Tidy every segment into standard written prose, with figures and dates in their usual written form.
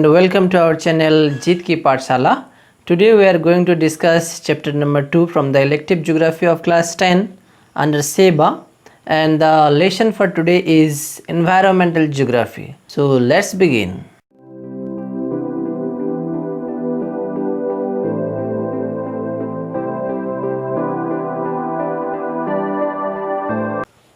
And welcome to our channel Jeet Ki Pathshala. Today we are going to discuss chapter number 2 from the Elective Geography of Class 10 under SEBA, and the lesson for today is Environmental Geography. So let's begin.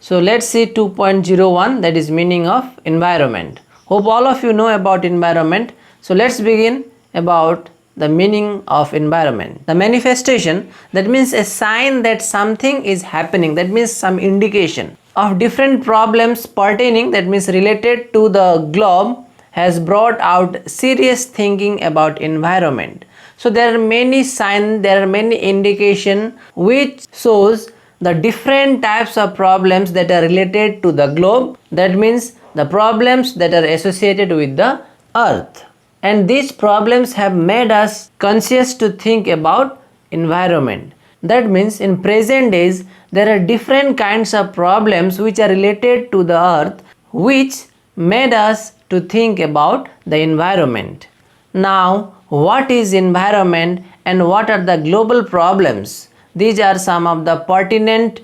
So let's see 2.01, that is meaning of environment. Hope all of you know about environment. So let's begin about the meaning of environment. The manifestation, that means a sign that something is happening, that means some indication of different problems pertaining, that means related to the globe, has brought out serious thinking about environment. So there are many signs, there are many indication which shows the different types of problems that are related to the globe, that means the problems that are associated with the earth. And these problems have made us conscious to think about environment. That means in present days there are different kinds of problems which are related to the earth, which made us to think about the environment. Now, what is environment and what are the global problems? These are some of the pertinent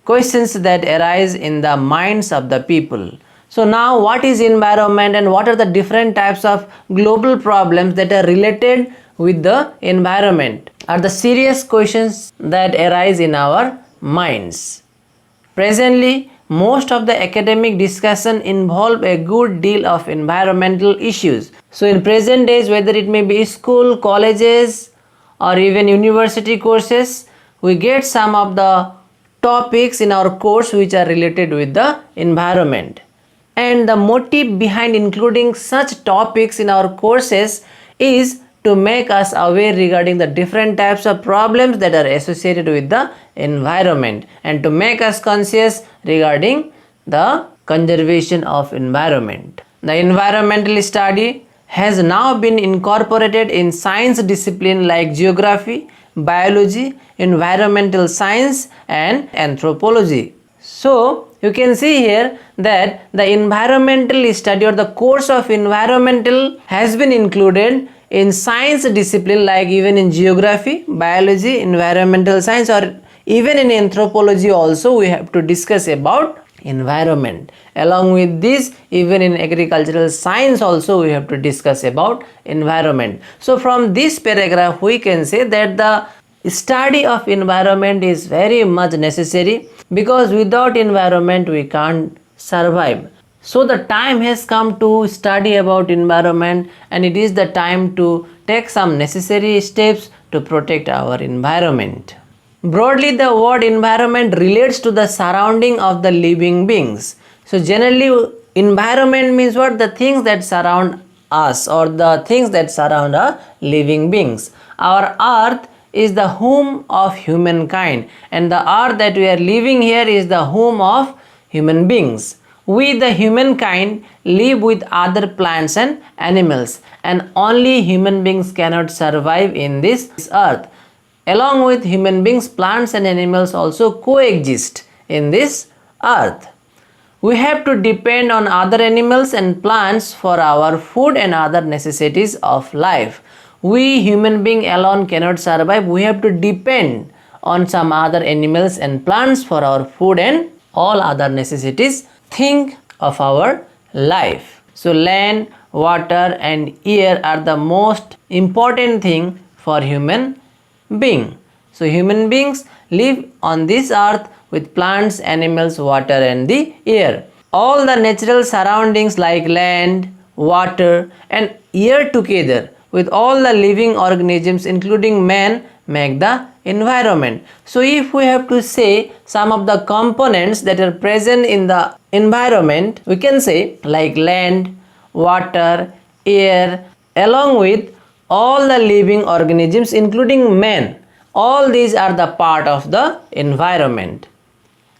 questions that arise in the minds of the people. So now, what is environment and what are the different types of global problems that are related with the environment are the serious questions that arise in our minds. Presently, most of the academic discussion involve a good deal of environmental issues. So in present days, whether it may be school, colleges or even university courses, we get some of the topics in our course which are related with the environment. And the motive behind including such topics in our courses is to make us aware regarding the different types of problems that are associated with the environment and to make us conscious regarding the conservation of environment. The environmental study has now been incorporated in science discipline like geography, biology, environmental science and anthropology. So you can see here that the environmental study or the course of environmental has been included in science discipline like even in geography, biology, environmental science or even in anthropology also we have to discuss about environment. Along with this, even in agricultural science also we have to discuss about environment. So from this paragraph we can say that the study of environment is very much necessary because without environment we can't survive. So the time has come to study about environment and it is the time to take some necessary steps to protect our environment. Broadly, the word environment relates to the surrounding of the living beings. So generally environment means what? The things that surround us or the things that surround our living beings. Our earth is the home of humankind and the earth that we are living here is the home of human beings. We the humankind live with other plants and animals and only human beings cannot survive in this earth. Along with human beings, plants and animals also coexist in this earth. We have to depend on other animals and plants for our food and other necessities of life. We human beings alone cannot survive. We have to depend on some other animals and plants for our food and all other necessities. Think of our life. So land, water and air are the most important thing for human being. So human beings live on this earth with plants, animals, water and the air. All the natural surroundings like land, water and air together with all the living organisms including man make the environment. So if we have to say some of the components that are present in the environment, we can say like land, water, air along with all the living organisms including man. All these are the part of the environment.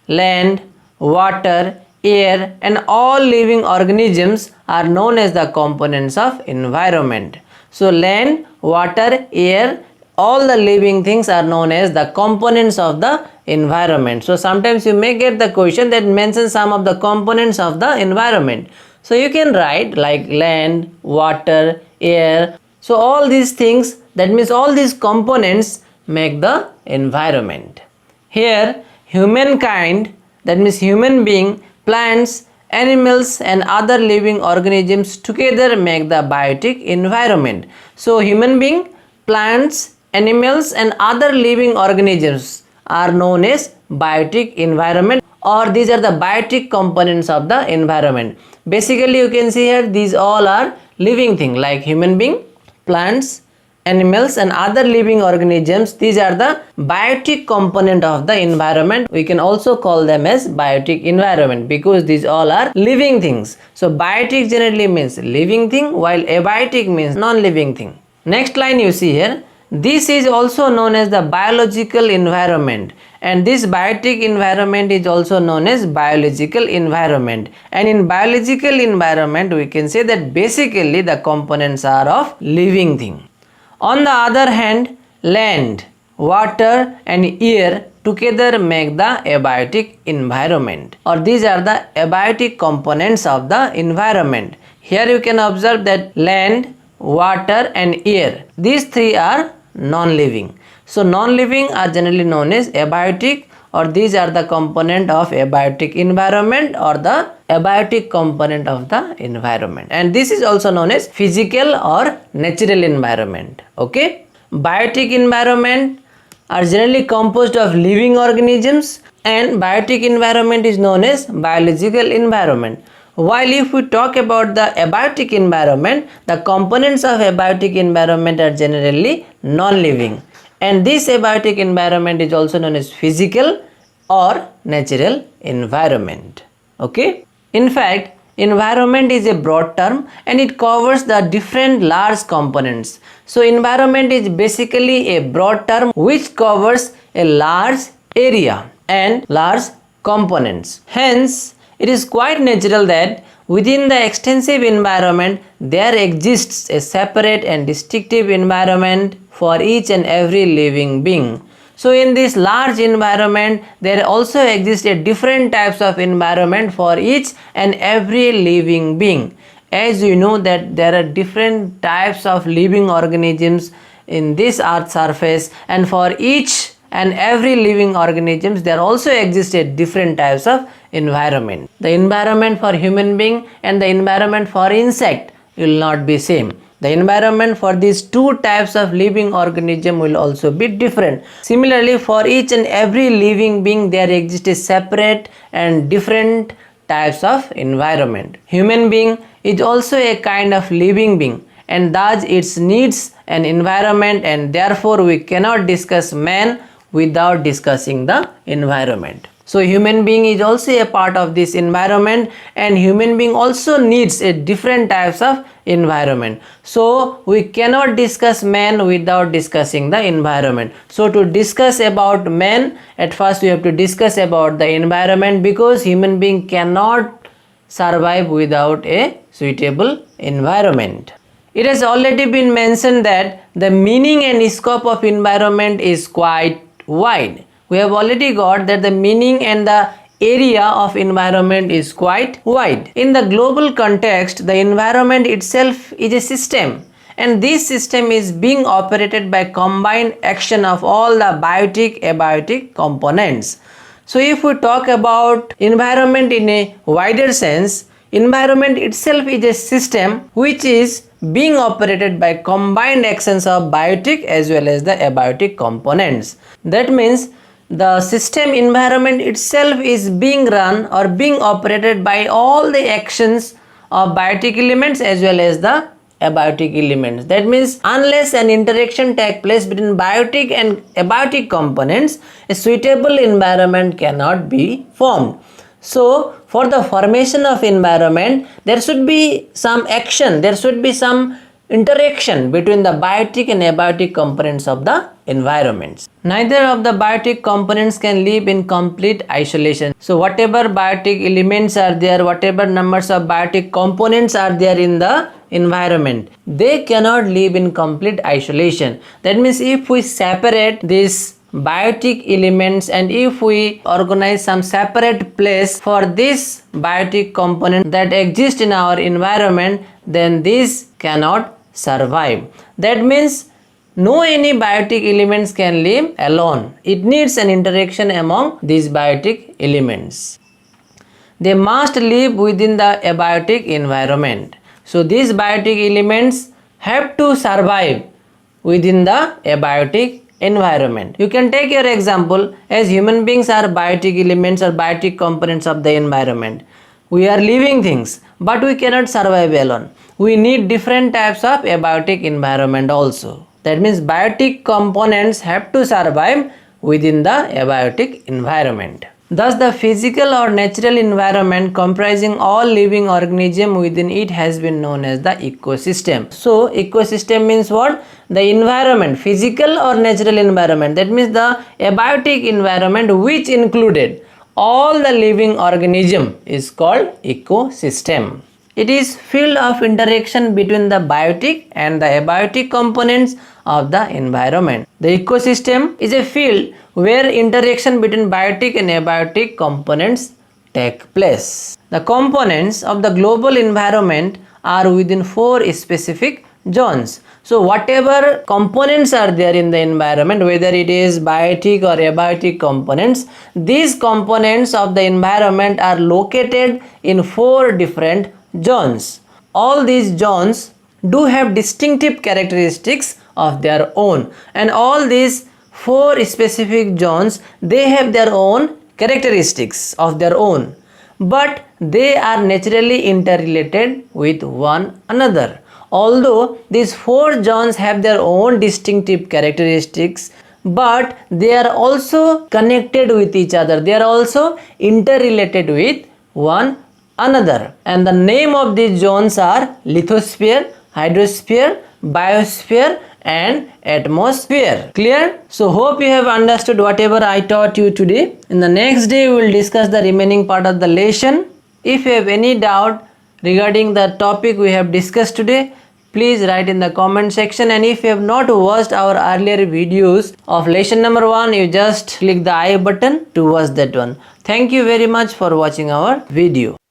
Land, water, air and all living organisms are known as the components of environment. So land, water, air, all the living things are known as the components of the environment. So sometimes you may get the question that mentions some of the components of the environment. So you can write like land, water, air. So all these things, that means all these components make the environment. Here humankind, that means human being, plants, animals and other living organisms together make the biotic environment. So human being, plants, animals and other living organisms are known as biotic environment, or these are the biotic components of the environment. Basically you can see here these all are living things like human being, plants, animals and other living organisms. These are the biotic component of the environment. We can also call them as biotic environment because these all are living things. So biotic generally means living thing, while abiotic means non-living thing. Next line you see here, this is also known as the biological environment, and this biotic environment is also known as biological environment. And in biological environment we can say that basically the components are of living thing. On the other hand, land, water and air together make the abiotic environment, or these are the abiotic components of the environment. Here you can observe that land, water and air, these three are non-living. So non-living are generally known as abiotic, or these are the component of abiotic environment or the abiotic component of the environment, and this is also known as physical or natural environment. Okay, biotic environment are generally composed of living organisms, and biotic environment is known as biological environment. While if we talk about the abiotic environment, the components of abiotic environment are generally non-living, and this abiotic environment is also known as physical or natural environment. Okay, in fact environment is a broad term and it covers the different large components. So environment is basically a broad term which covers a large area and large components. Hence it is quite natural that within the extensive environment there exists a separate and distinctive environment for each and every living being. So in this large environment there also exists a different types of environment for each and every living being. As you know that there are different types of living organisms in this earth surface, and for each and every living organisms there also exists a different types of environment. The environment for human being and the environment for insect will not be same. The environment for these two types of living organism will also be different. Similarly, for each and every living being there exists a separate and different types of environment. Human being is also a kind of living being, and thus it needs an environment, and therefore we cannot discuss man without discussing the environment. So human being is also a part of this environment, and human being also needs a different types of environment. So we cannot discuss man without discussing the environment. So to discuss about man, at first we have to discuss about the environment, because human being cannot survive without a suitable environment. It has already been mentioned that the meaning and scope of environment is quite wide. We have already got that the meaning and the area of environment is quite wide. In the global context, the environment itself is a system, and this system is being operated by combined action of all the biotic, abiotic components. So if we talk about environment in a wider sense, environment itself is a system which is being operated by combined actions of biotic as well as the abiotic components. That means the system environment itself is being run or being operated by all the actions of biotic elements as well as the abiotic elements. That means unless an interaction takes place between biotic and abiotic components, a suitable environment cannot be formed. So for the formation of environment, there should be some action, there should be some interaction between the biotic and abiotic components of the environments. Neither of the biotic components can live in complete isolation. So whatever biotic elements are there, whatever numbers of biotic components are there in the environment, they cannot live in complete isolation. That means if we separate these biotic elements and if we organize some separate place for this biotic component that exist in our environment, then this cannot survive. That means no any biotic elements can live alone. It needs an interaction among these biotic elements. They must live within the abiotic environment. So these biotic elements have to survive within the abiotic environment. You can take your example, as human beings are biotic elements or biotic components of the environment. We are living things, but we cannot survive alone. We need different types of abiotic environment also. That means biotic components have to survive within the abiotic environment. Thus, the physical or natural environment comprising all living organisms within it has been known as the ecosystem. So, ecosystem means what? The environment, physical or natural environment. That means the abiotic environment which included all the living organism is called ecosystem. It is field of interaction between the biotic and the abiotic components of the environment. The ecosystem is a field where interaction between biotic and abiotic components take place. The components of the global environment are within 4 specific zones. So whatever components are there in the environment, whether it is biotic or abiotic components, these components of the environment are located in 4 different zones. All these zones do have distinctive characteristics of their own, and all these 4 specific zones, they have their own characteristics of their own, but they are naturally interrelated with one another. Although these 4 zones have their own distinctive characteristics, but they are also connected with each other. They are also interrelated with one another. And the name of these zones are lithosphere, hydrosphere, biosphere and atmosphere. Clear? So hope you have understood whatever I taught you today. In the next day we will discuss the remaining part of the lesson. If you have any doubt regarding the topic we have discussed today, please write in the comment section, and if you have not watched our earlier videos of lesson number 1, you just click the I button to watch that one. Thank you very much for watching our video.